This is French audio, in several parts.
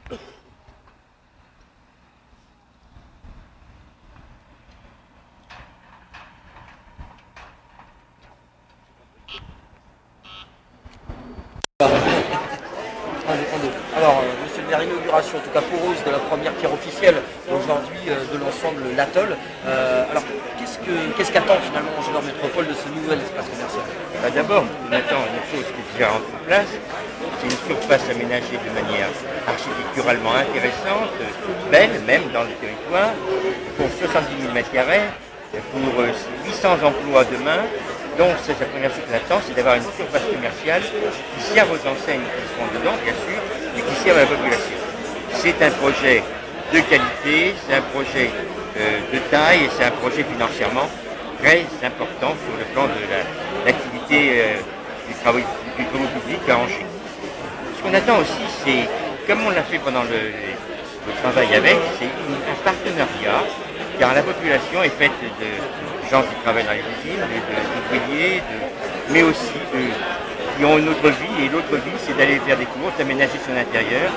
Alors, monsieur le maire, inauguration, en tout cas poreuse, de la première pierre officielle aujourd'hui de l'ensemble l'atoll. Alors, qu'est-ce qu'attend finalement Angers Métropole de ce nouvel espace commercial? D'abord, on attend une chose qui est déjà en place, c'est une surface aménagée de manière architecturalement intéressante, belle même dans le territoire, pour 70 000 m², pour 800 emplois demain. Donc c'est la première chose qu'on attend, c'est d'avoir une surface commerciale qui sert aux enseignes qui seront dedans, bien sûr, mais qui sert à la population. C'est un projet de qualité, c'est un projet de taille et c'est un projet financièrement très important sur le plan de l'activité du travail public à Angers. Ce qu'on attend aussi, c'est, comme on l'a fait pendant le travail avec, c'est un partenariat, car la population est faite de gens qui travaillent dans les usines, d'ouvriers, mais aussi qui ont une autre vie, et l'autre vie, c'est d'aller faire des courses, d'aménager son intérieur.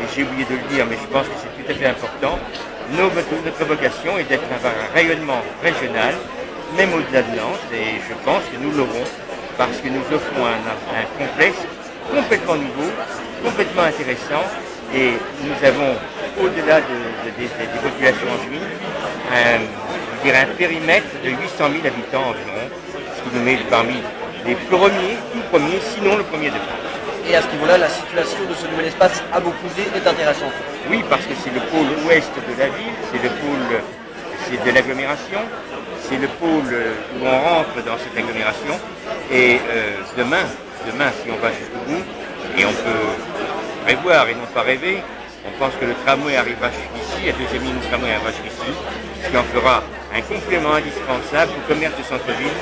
Et j'ai oublié de le dire, mais je pense que c'est tout à fait important. Notre vocation est d'avoir un rayonnement régional, même au-delà de Nantes, et je pense que nous l'aurons, parce que nous offrons un complexe complètement nouveau, complètement intéressant, et nous avons, au-delà des populations angevines, un périmètre de 800 000 habitants environ, ce qui nous met parmi les premiers, tout premiers, sinon le premier de France. Et à ce niveau-là, la situation de ce nouvel espace à Beaucouzé est intéressante. Oui, parce que c'est le pôle ouest de la ville, c'est de l'agglomération, c'est le pôle où on rentre dans cette agglomération. Et demain, si on va jusqu'au bout, et on peut prévoir et non pas rêver, on pense que le tramway arrivera jusqu'ici, la deuxième ligne du tramway arrivera jusqu'ici, ce qui en fera un complément indispensable au commerce de centre-ville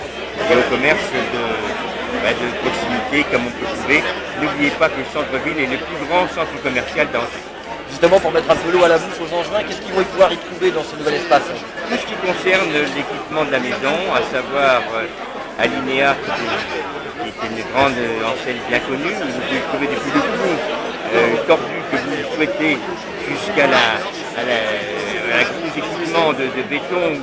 et au commerce de proximité, comme on peut trouver. N'oubliez pas que le centre-ville est le plus grand centre commercial d'Angers. Justement, pour mettre un peu l'eau à la bouche aux Angevins, qu'est-ce qu'ils vont pouvoir y trouver dans ce nouvel espace? Tout ce qui concerne l'équipement de la maison, à savoir Alinéa, qui est une grande enseigne bien connue, où vous pouvez trouver depuis le coup tordu que vous souhaitez jusqu'à la gros équipement de béton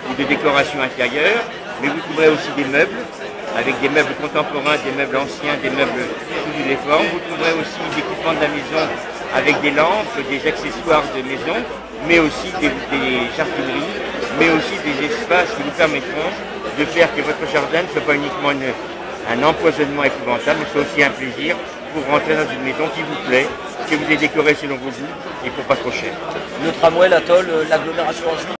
ou de décoration intérieure, mais vous trouverez aussi des meubles, avec des meubles contemporains, des meubles anciens, des meubles sous uniforme. Vous trouverez aussi des équipements de la maison avec des lampes, des accessoires de maison, mais aussi des jardineries, mais aussi des espaces qui vous permettront de faire que votre jardin ne soit pas uniquement un empoisonnement épouvantable, mais soit aussi un plaisir pour rentrer dans une maison qui vous plaît, que vous ayez décorée selon vos goûts et pour pas trop cher. Le tramway, l'atoll, l'agglomération angevine.